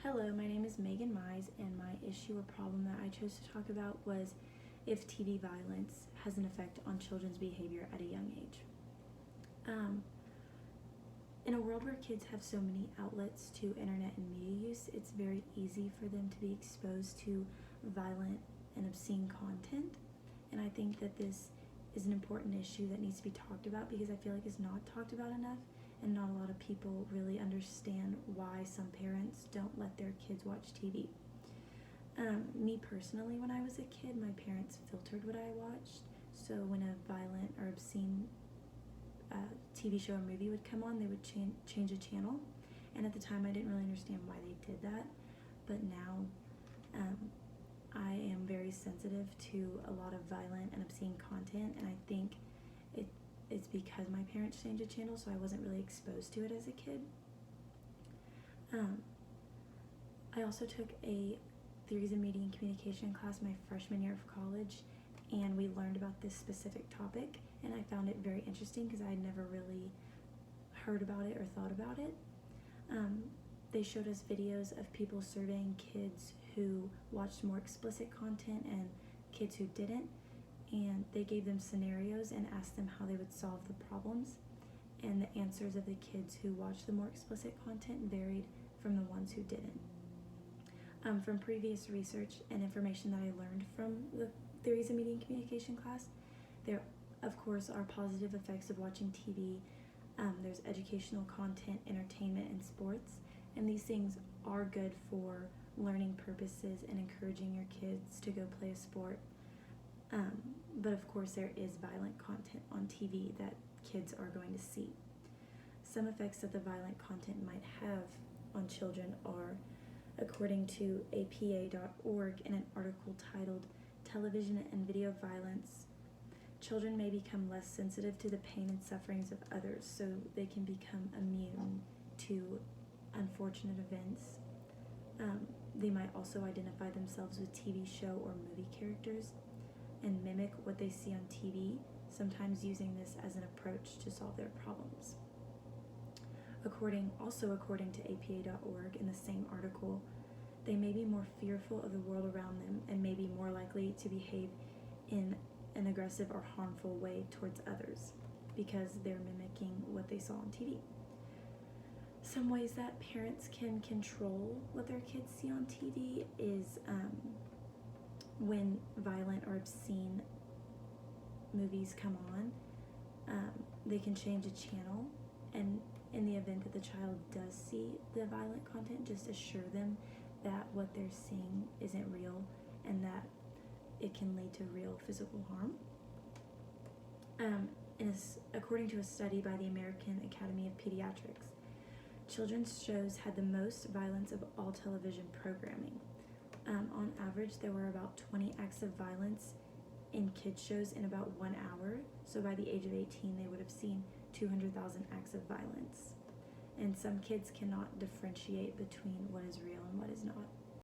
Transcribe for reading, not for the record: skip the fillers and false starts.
Hello, my name is Megan Mize, and my issue or problem that I chose to talk about was if TV violence has an effect on children's behavior at a young age. In a world where kids have so many outlets to internet and media use, it's very easy for them to be exposed to violent and obscene content. And I think that this is an important issue that needs to be talked about because I feel like it's not talked about enough, and not a lot of people really understand why some parents don't let their kids watch TV. Me personally, when I was a kid, my parents filtered what I watched. So when a violent or obscene TV show or movie would come on, they would change a channel. And at the time, I didn't really understand why they did that. But now, I am very sensitive to a lot of violent and obscene content, and I think it's because my parents changed a channel, so I wasn't really exposed to it as a kid. I also took a theories of media and communication class my freshman year of college, and we learned about this specific topic, and I found it very interesting because I had never really heard about it or thought about it. They showed us videos of people surveying kids who watched more explicit content and kids who didn't, and they gave them scenarios and asked them how they would solve the problems, and the answers of the kids who watched the more explicit content varied from the ones who didn't. From previous research and information that I learned from the theories of media and communication class, there of course are positive effects of watching TV. There's educational content, entertainment, and sports, and these things are good for learning purposes and encouraging your kids to go play a sport. But of course there is violent content on TV that kids are going to see. Some effects that the violent content might have on children are, according to APA.org in an article titled Television and Video Violence, children may become less sensitive to the pain and sufferings of others, so they can become immune to unfortunate events. They might also identify themselves with TV show or movie characters and mimic what they see on TV, sometimes using this as an approach to solve their problems. According to APA.org in the same article, they may be more fearful of the world around them and may be more likely to behave in an aggressive or harmful way towards others because they're mimicking what they saw on TV. Some ways that parents can control what their kids see on TV is when violent or obscene movies come on, they can change a channel, and in the event that the child does see the violent content, just assure them that what they're seeing isn't real and that it can lead to real physical harm. According to a study by the American Academy of Pediatrics, children's shows had the most violence of all television programming. On average, there were about 20 acts of violence in kids' shows in about 1 hour. So by the age of 18, they would have seen 200,000 acts of violence. And some kids cannot differentiate between what is real and what is not.